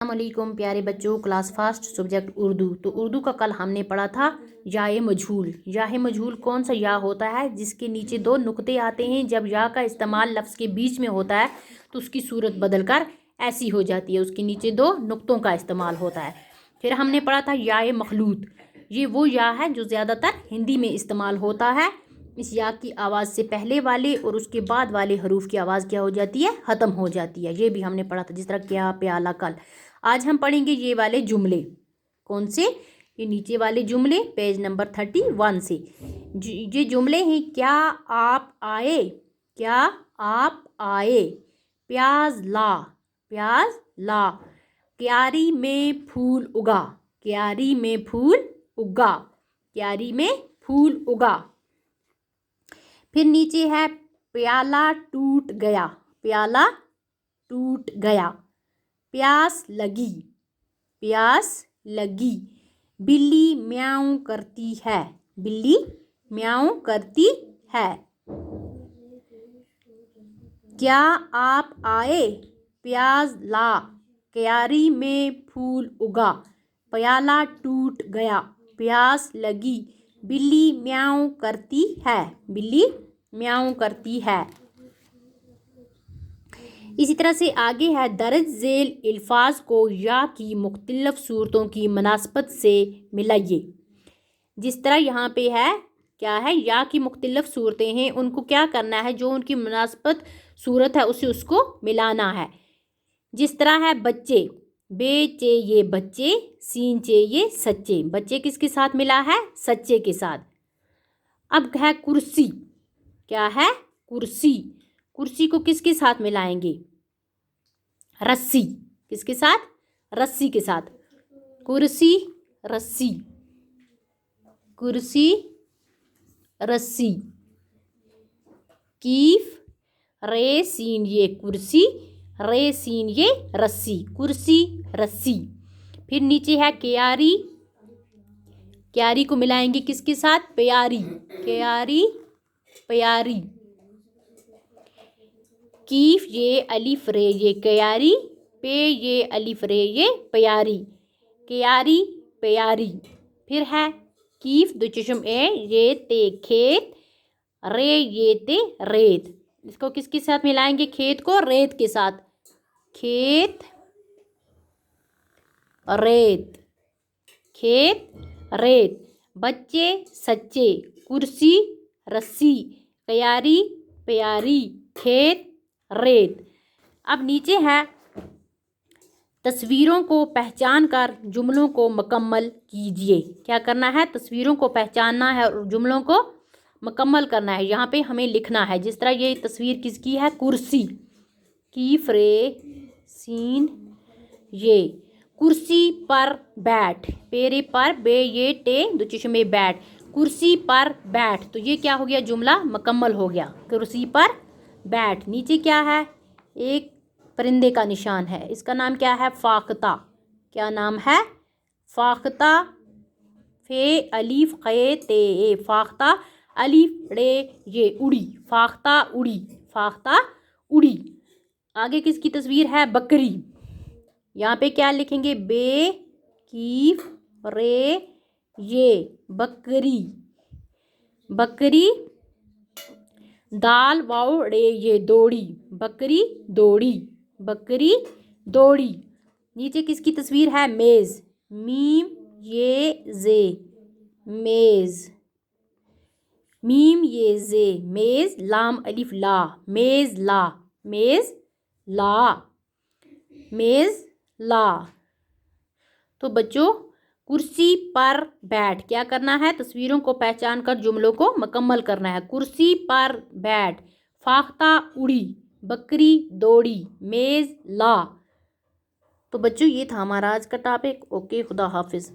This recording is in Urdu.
السلام علیکم پیارے بچوں، کلاس فاسٹ سبجیکٹ اردو۔ تو اردو کا کل ہم نے پڑھا تھا یائے مجہول۔ یائے مجہول کون سا یا ہوتا ہے جس کے نیچے دو نقطے آتے ہیں؟ جب یا کا استعمال لفظ کے بیچ میں ہوتا ہے تو اس کی صورت بدل کر ایسی ہو جاتی ہے، اس کے نیچے دو نقطوں کا استعمال ہوتا ہے۔ پھر ہم نے پڑھا تھا یائے مخلوط۔ یہ وہ یا ہے جو زیادہ تر ہندی میں استعمال ہوتا ہے۔ اس یا کی آواز سے پہلے والے اور اس کے بعد والے حروف کی آواز کیا ہو جاتی ہے؟ ختم ہو جاتی ہے۔ یہ بھی ہم نے پڑھا تھا، جس طرح کیا، پیالہ، کل۔ آج ہم پڑھیں گے یہ والے جملے۔ کون سے؟ یہ نیچے والے جملے پیج نمبر 31 سے۔ یہ جملے ہیں: کیا آپ آئے؟ کیا آپ آئے؟ پیاز لا، پیاز لا۔ کیاری میں پھول اگا، کیاری میں پھول اگا، کیاری میں پھول اگا۔ پھر نیچے ہے پیالہ ٹوٹ گیا، پیالہ ٹوٹ گیا۔ پیاس لگی، پیاس لگی۔ بلی میاؤں کرتی ہے، بلی میاؤں کرتی ہے۔ کیا آپ آئے؟ پیاز لا، کیاری میں پھول اگا۔ پیالہ ٹوٹ گیا، پیاس لگی۔ بلی میاؤں کرتی ہے، بلی میاؤں کرتی ہے۔ اسی طرح سے آگے ہے درج ذیل الفاظ کو یا کی مختلف صورتوں کی مناسبت سے ملائیے۔ جس طرح یہاں پہ ہے، کیا ہے؟ یا کی مختلف صورتیں ہیں، ان کو کیا کرنا ہے؟ جو ان کی مناسبت صورت ہے اسے اس کو ملانا ہے۔ جس طرح ہے بچے، بے چے یہ بچے، سین چے یہ سچے۔ بچے کس کے ساتھ ملا ہے؟ سچے کے ساتھ۔ اب ہے کرسی، کیا ہے؟ کرسی۔ کرسی کو کس کے ساتھ ملائیں گے؟ رسی۔ کس کے ساتھ؟ رسی کے ساتھ۔ کرسی، رسی، کرسی، رسی۔ کیف، رے سین یہ کرسی، رے سین یہ رسی، کرسی، رسی۔ پھر نیچے ہے کیاری، کیاری کو ملائیں گے کس کے ساتھ؟ پیاری، کیاری، پیاری۔ کیف یہ الف رے یہ کیاری، پے یہ الف رے یہ پیاری، کیاری، پیاری۔ پھر ہے کیف دو چشم اے یہ تے کھیت، رے یہ تے ریت۔ اس کو کس کے ساتھ ملائیں گے؟ کھیت کو ریت کے ساتھ، کھیت، ریت، کھیت، ریت۔ بچے سچے، کرسی، رسی، کیاری، پیاری، کھیت، ریت۔ اب نیچے ہے تصویروں کو پہچان کر جملوں کو مکمل کیجیے۔ کیا کرنا ہے؟ تصویروں کو پہچاننا ہے اور جملوں کو مکمل کرنا ہے۔ یہاں پہ ہمیں لکھنا ہے، جس طرح یہ تصویر کس کی ہے؟ کرسی، کیف رے سین یہ۔ کرسی پر بیٹھ، پیرے پر بے یہ ٹے دو چشمے بیٹھ، کرسی پر بیٹھ۔ تو یہ کیا ہو گیا؟ جملہ مکمل ہو گیا، کرسی پر بیٹھ۔ نیچے کیا ہے؟ ایک پرندے کا نشان ہے، اس کا نام کیا ہے؟ فاختہ۔ کیا نام ہے؟ فاختہ، فے الف قے تے اے، فاختہ، الف ڑے یہ اڑی، فاختہ اڑی، فاختہ اڑی۔ آگے کس کی تصویر ہے؟ بکری۔ یہاں پہ کیا لکھیں گے؟ بے کیف رے یہ بکری، بکری، دال واؤ ڑے یہ دوڑی، بکری دوڑی، بکری دوڑی۔ نیچے کس کی تصویر ہے؟ میز، میم یہ زے میز، میم یہ زے میز، لام الف لا میز لا، میز لا، میز لا۔ تو بچوں کرسی پر بیٹھ کیا کرنا ہے؟ تصویروں کو پہچان کر جملوں کو مکمل کرنا ہے۔ کرسی پر بیٹھ، فاختہ اڑی، بکری دوڑی، میز لا۔ تو بچوں یہ تھا ہمارا آج کا ٹاپک۔ اوکے، خدا حافظ۔